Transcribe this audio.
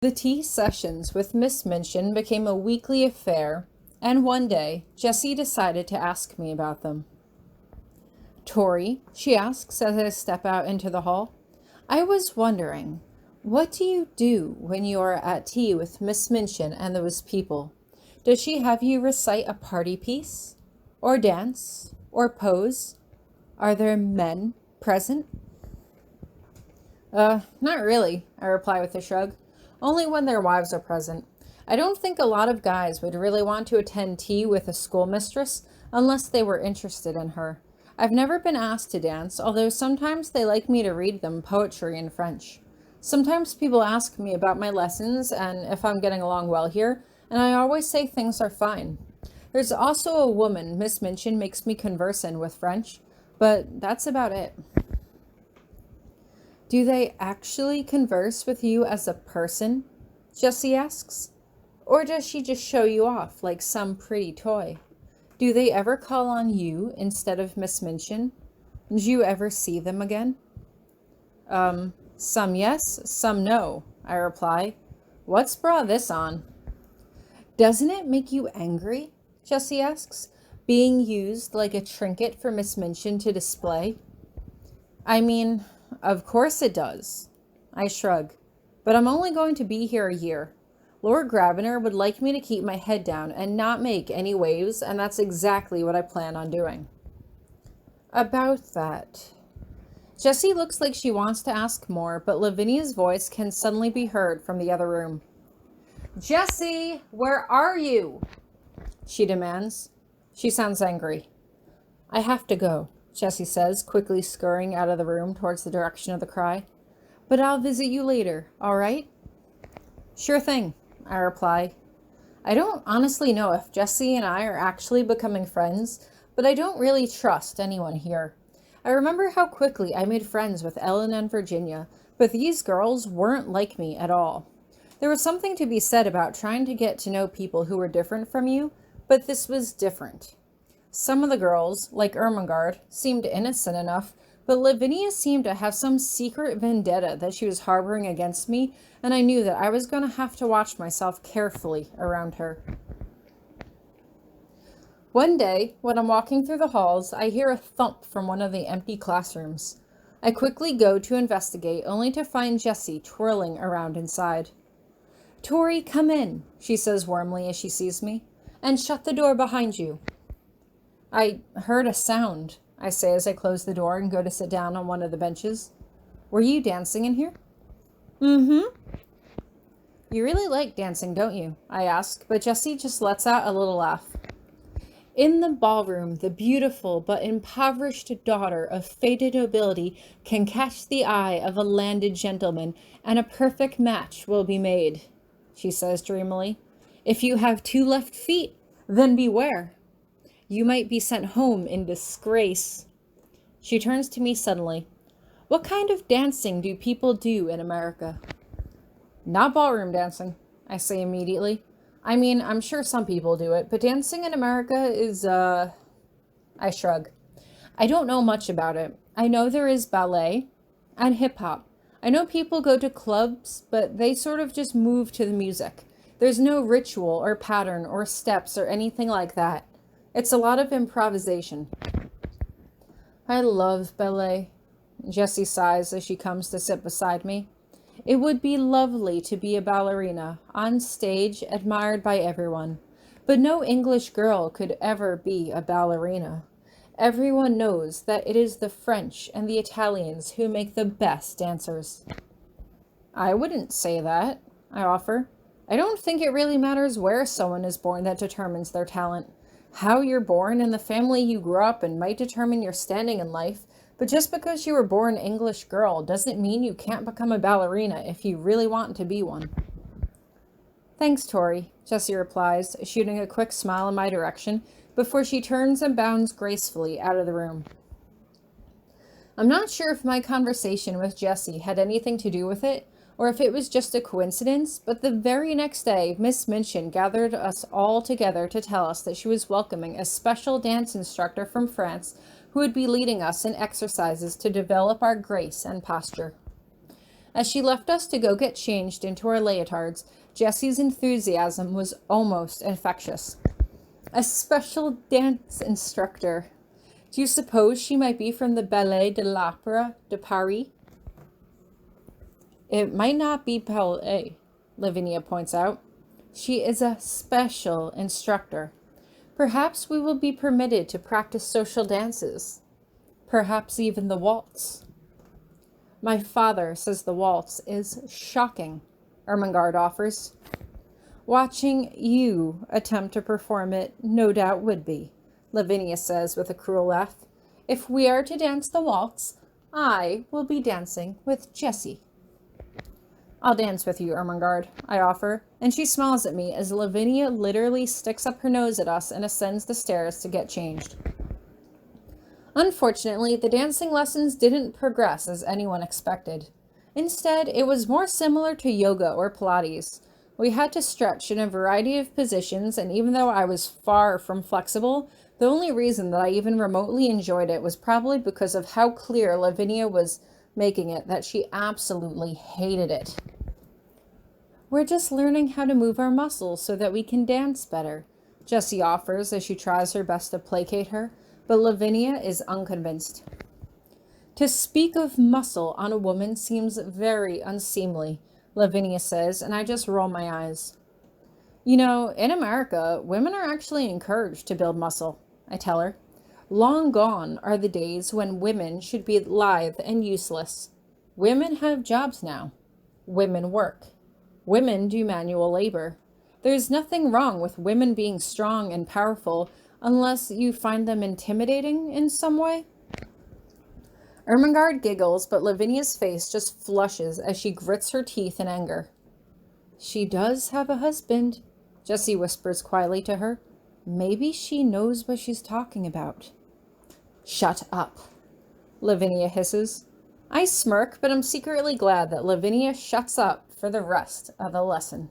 The tea sessions with Miss Minchin became a weekly affair, and one day Jessie decided to ask me about them. "Tori," she asks as I step out into the hall, "I was wondering, what do you do when you are at tea with Miss Minchin and those people? Does she have you recite a party piece? Or dance? Or pose? Are there men present?" Not really," I reply with a shrug. "Only when their wives are present. I don't think a lot of guys would really want to attend tea with a schoolmistress unless they were interested in her. I've never been asked to dance, although sometimes they like me to read them poetry in French. Sometimes people ask me about my lessons and if I'm getting along well here, and I always say things are fine. There's also a woman Miss Minchin makes me converse in with French, but that's about it." "Do they actually converse with you as a person?" Jessie asks. "Or does she just show you off like some pretty toy? Do they ever call on you instead of Miss Minchin? Do you ever see them again?" Some yes, some no," I reply. "What's brought this on?" "Doesn't it make you angry?" Jessie asks, "being used like a trinket for Miss Minchin to display?" "I mean, of course it does." I shrug. "But I'm only going to be here a year. Lord Grabiner would like me to keep my head down and not make any waves, and that's exactly what I plan on doing." "About that." Jessie looks like she wants to ask more, but Lavinia's voice can suddenly be heard from the other room. "Jessie, where are you?" she demands. She sounds angry. "I have to go," Jessie says, quickly scurrying out of the room towards the direction of the cry. "But I'll visit you later, all right?" "Sure thing," I reply. I don't honestly know if Jessie and I are actually becoming friends, but I don't really trust anyone here. I remember how quickly I made friends with Ellen and Virginia, but these girls weren't like me at all. There was something to be said about trying to get to know people who were different from you, but this was different. Some of the girls, like Ermengarde, seemed innocent enough, but Lavinia seemed to have some secret vendetta that she was harboring against me, and I knew that I was going to have to watch myself carefully around her. One day, when I'm walking through the halls, I hear a thump from one of the empty classrooms. I quickly go to investigate, only to find Jessie twirling around inside. "Tori, come in," she says warmly as she sees me, "and shut the door behind you." "I heard a sound," I say as I close the door and go to sit down on one of the benches. "Were you dancing in here?" "Mm-hmm." "You really like dancing, don't you?" I ask, but Jessie just lets out a little laugh. "In the ballroom, the beautiful but impoverished daughter of faded nobility can catch the eye of a landed gentleman, and a perfect match will be made," she says dreamily. "If you have 2 left feet, then beware. You might be sent home in disgrace." She turns to me suddenly. "What kind of dancing do people do in America?" "Not ballroom dancing," I say immediately. "I mean, I'm sure some people do it, but dancing in America is, I shrug. "I don't know much about it. I know there is ballet and hip-hop. I know people go to clubs, but they sort of just move to the music. There's no ritual or pattern or steps or anything like that. It's a lot of improvisation." "I love ballet," Jessie sighs as she comes to sit beside me. "It would be lovely to be a ballerina, on stage, admired by everyone. But no English girl could ever be a ballerina. Everyone knows that it is the French and the Italians who make the best dancers." "I wouldn't say that," I offer. "I don't think it really matters where someone is born that determines their talent. How you're born and the family you grew up in might determine your standing in life, but just because you were born English girl doesn't mean you can't become a ballerina if you really want to be one." "Thanks, Tori," Jessie replies, shooting a quick smile in my direction before she turns and bounds gracefully out of the room. I'm not sure if my conversation with Jessie had anything to do with it, or if it was just a coincidence, but the very next day, Miss Minchin gathered us all together to tell us that she was welcoming a special dance instructor from France who would be leading us in exercises to develop our grace and posture. As she left us to go get changed into our leotards, Jessie's enthusiasm was almost infectious. A special dance instructor. Do you suppose she might be from the Ballet de l'Opéra de Paris? It might not be ballet, Lavinia points out. She is a special instructor. Perhaps we will be permitted to practice social dances. Perhaps even the waltz. My father says the waltz is shocking, Ermengarde offers. Watching you attempt to perform it no doubt would be, Lavinia says with a cruel laugh. If we are to dance the waltz, I will be dancing with Jessie. I'll dance with you, Ermengarde, I offer, and she smiles at me as Lavinia literally sticks up her nose at us and ascends the stairs to get changed. Unfortunately, the dancing lessons didn't progress as anyone expected. Instead, it was more similar to yoga or Pilates. We had to stretch in a variety of positions, and even though I was far from flexible, the only reason that I even remotely enjoyed it was probably because of how clear Lavinia was making it that she absolutely hated it. We're just learning how to move our muscles so that we can dance better, Jessie offers as she tries her best to placate her, but Lavinia is unconvinced. To speak of muscle on a woman seems very unseemly, Lavinia says, and I just roll my eyes. You know, in America, women are actually encouraged to build muscle, I tell her. Long gone are the days when women should be lithe and useless. Women have jobs now. Women work. Women do manual labor. There's nothing wrong with women being strong and powerful unless you find them intimidating in some way. Ermengarde giggles, but Lavinia's face just flushes as she grits her teeth in anger. She does have a husband, Jessie whispers quietly to her. Maybe she knows what she's talking about. Shut up, Lavinia hisses. I smirk, but I'm secretly glad that Lavinia shuts up for the rest of the lesson.